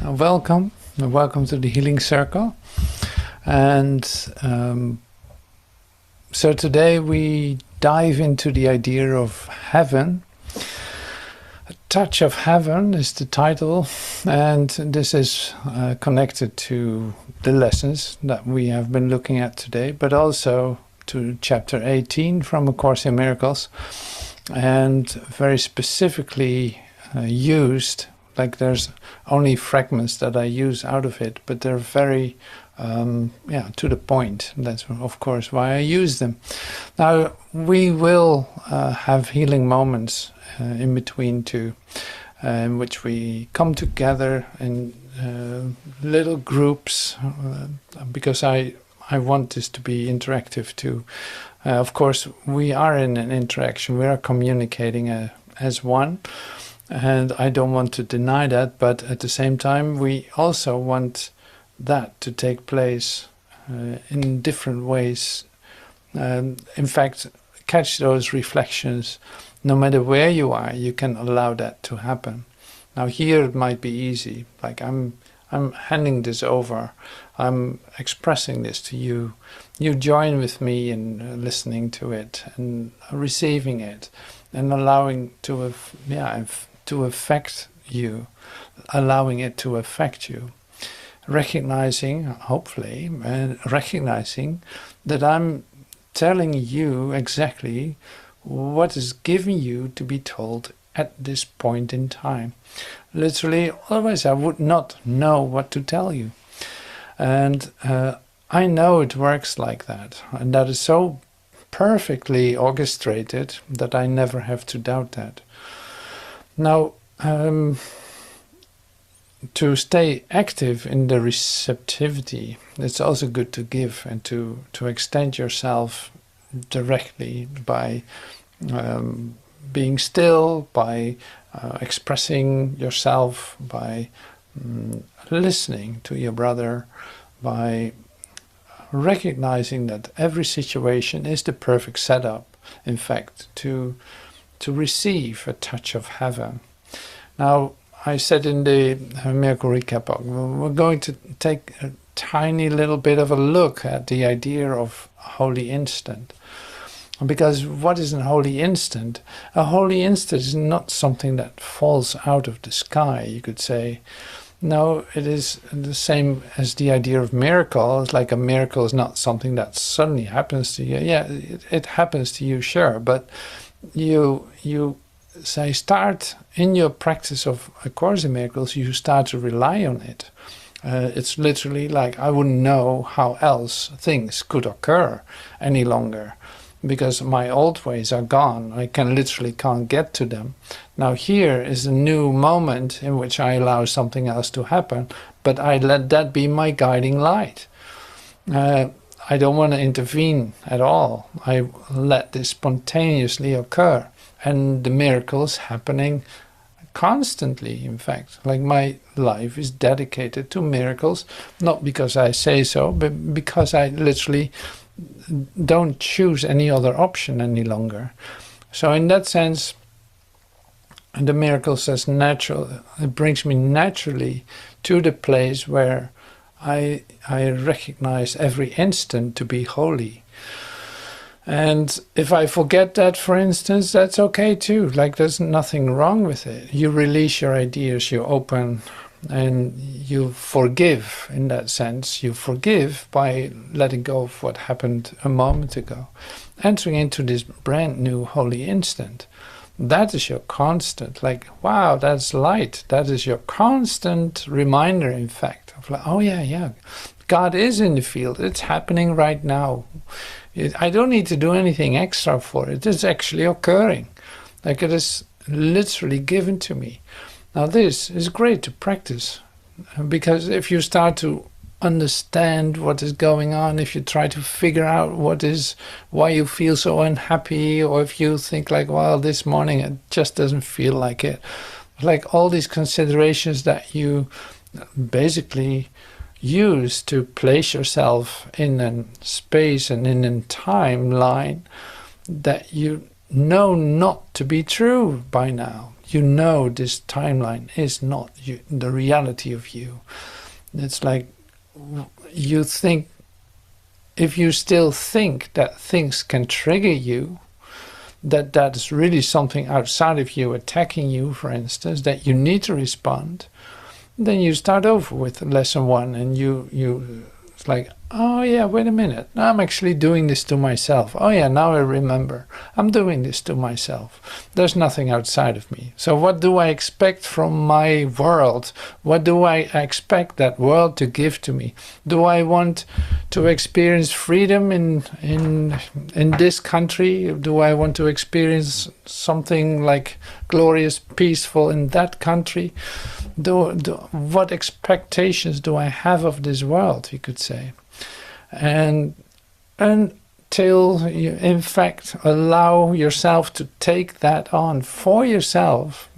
Welcome to the Healing Circle. And so today we dive into the idea of heaven. A Touch of Heaven is the title, and this is connected to the lessons that we have been looking at today, but also to chapter 18 from A Course in Miracles, and very specifically used. Like there's only fragments that I use out of it, but they're very, to the point. That's of course why I use them. Now we will have healing moments in between too, in which we come together in little groups, because I want this to be interactive too. Of course, we are in an interaction. We are communicating as one. And I don't want to deny that, but at the same time, we also want that to take place in different ways. In fact, catch those reflections. No matter where you are, you can allow that to happen. Now here it might be easy, like I'm handing this over, I'm expressing this to you. You join with me in listening to it and receiving it and allowing to affect you, allowing it to affect you, recognizing, hopefully, recognizing that I'm telling you exactly what is given you to be told at this point in time. Literally, otherwise I would not know what to tell you. And I know it works like that, and that is so perfectly orchestrated that I never have to doubt that. Now, to stay active in the receptivity, it's also good to give and to extend yourself directly by being still, by expressing yourself, by listening to your brother, by recognizing that every situation is the perfect setup, in fact, to receive a touch of heaven. Now, I said in the Miracle Recap book, we're going to take a tiny little bit of a look at the idea of holy instant. Because what is a holy instant? A holy instant is not something that falls out of the sky, you could say. No, it is the same as the idea of miracle. It's like a miracle is not something that suddenly happens to you. Yeah, it happens to you, sure, but you say start in your practice of A Course in Miracles, you start to rely on it. It's literally like I wouldn't know how else things could occur any longer, because my old ways are gone. I literally can't get to them. Now here is a new moment in which I allow something else to happen, but I let that be my guiding light. I don't want to intervene at all. I let this spontaneously occur. And the miracles happening constantly, in fact. Like my life is dedicated to miracles, not because I say so, but because I literally don't choose any other option any longer. So in that sense, the miracle says natural. It brings me naturally to the place where I recognize every instant to be holy. And if I forget that, for instance, that's okay too. Like there's nothing wrong with it. You release your ideas, you open, and you forgive in that sense. You forgive by letting go of what happened a moment ago. Entering into this brand new holy instant. That is your constant, like, wow, that's light. That is your constant reminder, in fact, of like, oh yeah, God is in the field. It's happening right now. I don't need to do anything extra for it. It's actually occurring. Like it is literally given to me. Now this is great to practice, because if you start to understand what is going on, if you try to figure out why you feel so unhappy, or if you think like, well, this morning it just doesn't feel like it. Like all these considerations that you basically use to place yourself in a space and in a timeline that you know not to be true by now. you know this timeline is not you, the reality of you. It's like you think, if you still think that things can trigger you, that is really something outside of you attacking you, for instance, that you need to respond, then you start over with lesson 1, and you it's like, oh yeah, wait a minute, I'm actually doing this to myself. Oh yeah, now I remember, I'm doing this to myself. There's nothing outside of me. So what do I expect from my world? What do I expect that world to give to me? Do I want to experience freedom in this country? Do I want to experience something like glorious, peaceful in that country? What expectations do I have of this world, you could say. And until you, in fact, allow yourself to take that on for yourself,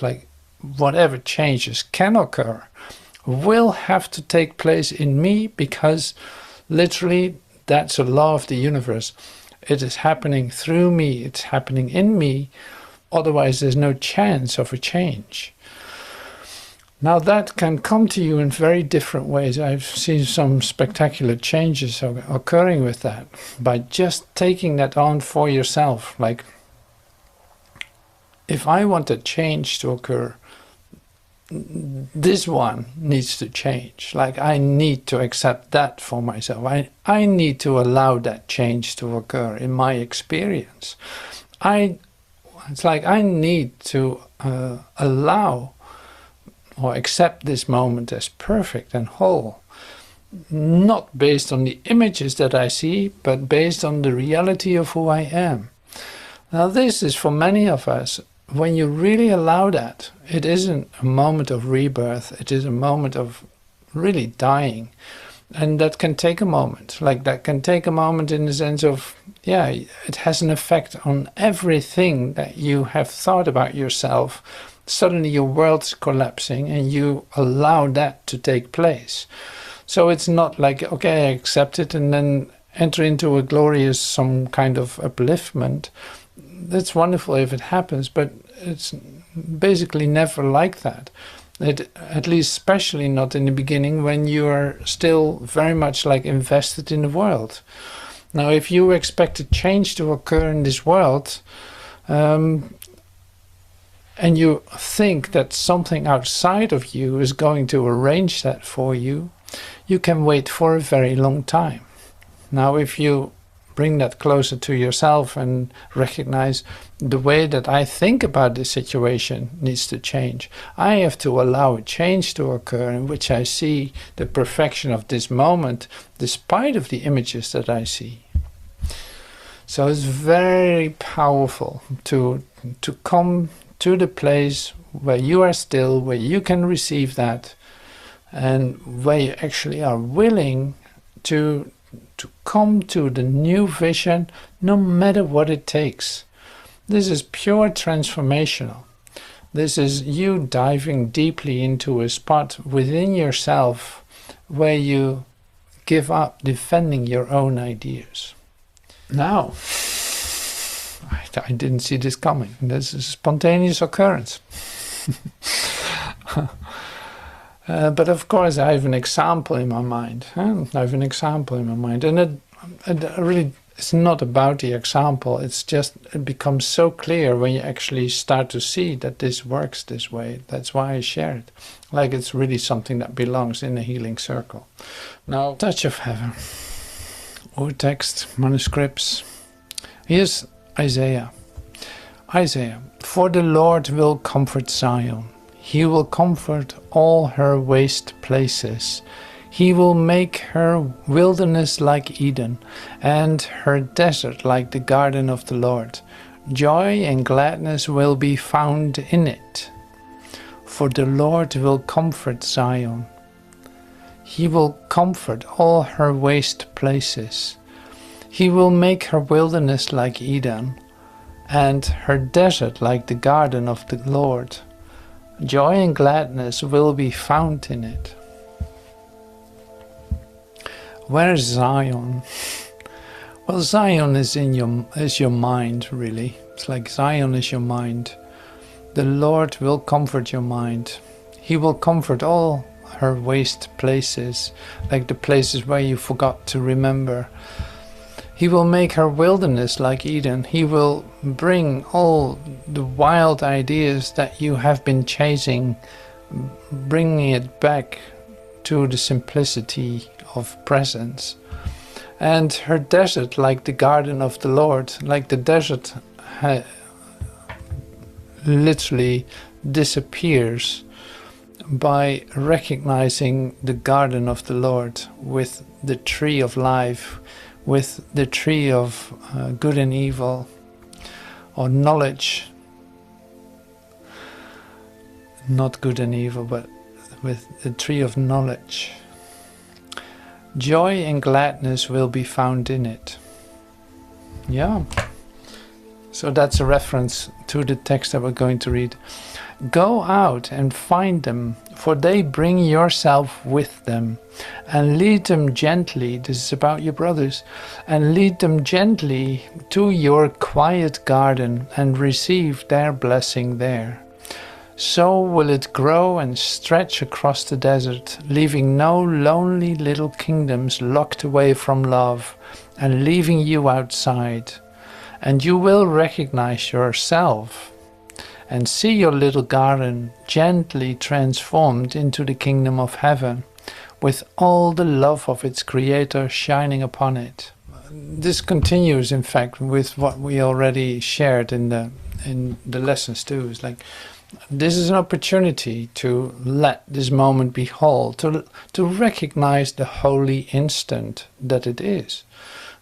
like whatever changes can occur, will have to take place in me, because literally that's a law of the universe. It is happening through me, it's happening in me, otherwise there's no chance of a change. Now that can come to you in very different ways. I've seen some spectacular changes occurring with that, by just taking that on for yourself. Like, if I want a change to occur, this one needs to change. Like, I need to accept that for myself. I need to allow that change to occur in my experience. It's like I need to allow or accept this moment as perfect and whole, not based on the images that I see, but based on the reality of who I am. Now this is, for many of us, when you really allow that, it isn't a moment of rebirth, it is a moment of really dying. And that can take a moment. Like, that can take a moment in the sense of, yeah, it has an effect on everything that you have thought about yourself. Suddenly your world's collapsing and you allow that to take place. So it's not like, okay, I accept it and then enter into a glorious, some kind of upliftment. That's wonderful if it happens, but it's basically never like that. At least especially not in the beginning, when you are still very much like invested in the world. Now, if you expect a change to occur in this world, and you think that something outside of you is going to arrange that for you, you can wait for a very long time. Now, if you bring that closer to yourself and recognize the way that I think about this situation needs to change, I have to allow a change to occur in which I see the perfection of this moment, despite of the images that I see. So it's very powerful to come to the place where you are still, where you can receive that, and where you actually are willing to come to the new vision, no matter what it takes. This is pure transformational. This is you diving deeply into a spot within yourself where you give up defending your own ideas. Now, I didn't see this coming. This is a spontaneous occurrence. But of course I have an example in my mind. I have an example in my mind. And it really, it's not about the example. It's just, it becomes so clear when you actually start to see that this works this way. That's why I share it. Like, it's really something that belongs in a healing circle. Now, Touch of Heaven. Urtext, manuscripts. Here's Isaiah. Isaiah, for the Lord will comfort Zion. He will comfort all her waste places. He will make her wilderness like Eden, and her desert like the garden of the Lord. Joy and gladness will be found in it. For the Lord will comfort Zion. He will comfort all her waste places. He will make her wilderness like Eden, and her desert like the garden of the Lord. Joy and gladness will be found in it. Where is Zion? Well, Zion is your mind, really. It's like Zion is your mind. The Lord will comfort your mind. He will comfort all her waste places, like the places where you forgot to remember. He will make her wilderness like Eden. He will bring all the wild ideas that you have been chasing, bringing it back to the simplicity of presence. And her desert like the garden of the Lord, like the desert literally disappears by recognizing the garden of the Lord with the tree of life, with the tree of good and evil, or knowledge, not good and evil, but with the tree of knowledge. Joy and gladness will be found in it. Yeah. So that's a reference to the text that we're going to read. Go out and find them, for they bring yourself with them, and lead them gently, this is about your brothers, and lead them gently to your quiet garden and receive their blessing there. So will it grow and stretch across the desert, leaving no lonely little kingdoms locked away from love and leaving you outside. And you will recognize yourself and see your little garden gently transformed into the kingdom of heaven, with all the love of its creator shining upon it. This continues, in fact, with what we already shared in the lessons too. It's like, this is an opportunity to let this moment be whole, to recognize the holy instant that it is.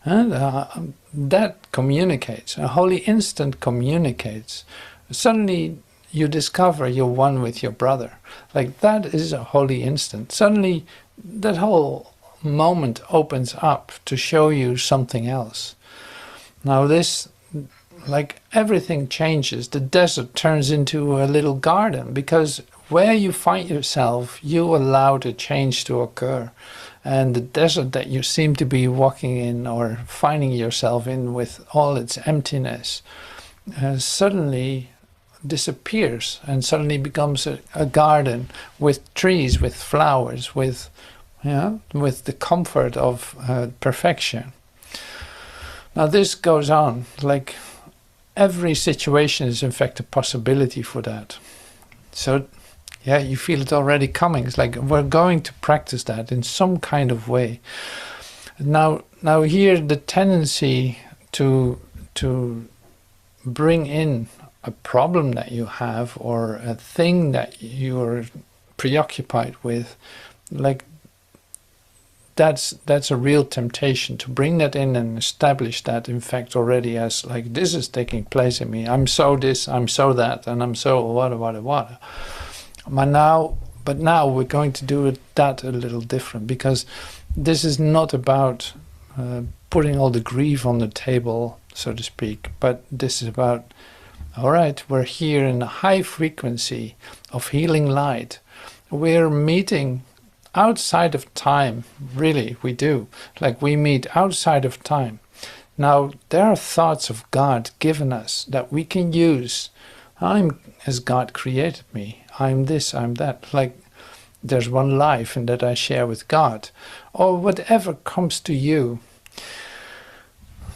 And that communicates. A holy instant communicates. Suddenly you discover you're one with your brother. Like, that is a holy instant. Suddenly that whole moment opens up to show you something else. Now this, like, everything changes. The desert turns into a little garden, because where you find yourself, you allow the change to occur. And the desert that you seem to be walking in or finding yourself in with all its emptiness suddenly disappears and suddenly becomes a garden with trees, with flowers, with the comfort of perfection. Now this goes on, like every situation is in fact a possibility for that. So yeah, you feel it already coming. It's like we're going to practice that in some kind of way. Now here the tendency to bring in a problem that you have or a thing that you're preoccupied with, like that's a real temptation to bring that in and establish that in fact already as like, this is taking place in me. I'm so this, I'm so that, and I'm so what. But now we're going to do that a little different, because this is not about putting all the grief on the table, so to speak, but this is about, all right, we're here in a high frequency of healing light. We're meeting outside of time, really, we do. Like, we meet outside of time. Now, there are thoughts of God given us that we can use. I'm as God created me. I'm this, I'm that. Like, there's one life and that I share with God. Or whatever comes to you.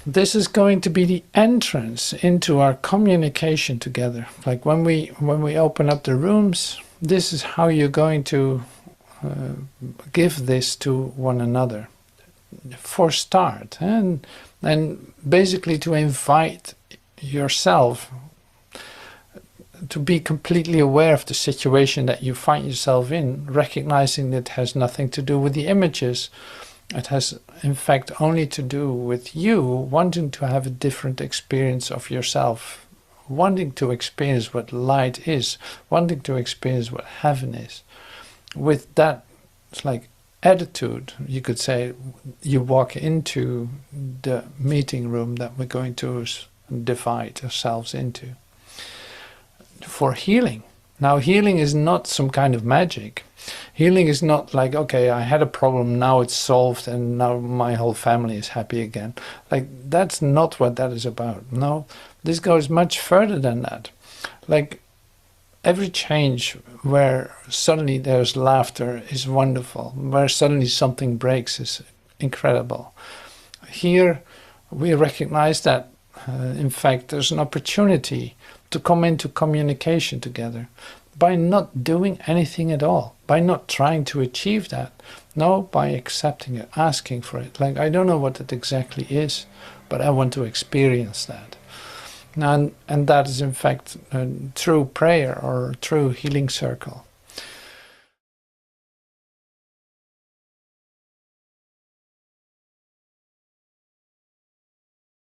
This is going to be the entrance into our communication together. Like when we open up the rooms, this is how you're going to give this to one another. For start. And basically to invite yourself to be completely aware of the situation that you find yourself in, recognizing that it has nothing to do with the images. It has, in fact, only to do with you wanting to have a different experience of yourself, wanting to experience what light is, wanting to experience what heaven is. With that, it's like attitude, you could say, you walk into the meeting room that we're going to divide ourselves into. For healing. Now, healing is not some kind of magic. Healing is not like, okay, I had a problem, now it's solved, and now my whole family is happy again. Like, that's not what that is about. No, this goes much further than that. Like, every change where suddenly there's laughter is wonderful, where suddenly something breaks is incredible. Here we recognize that, in fact, there's an opportunity to come into communication together by not doing anything at all, by not trying to achieve that. No, by accepting it, asking for it. Like, I don't know what it exactly is, but I want to experience that. And that is, in fact, a true prayer or a true healing circle.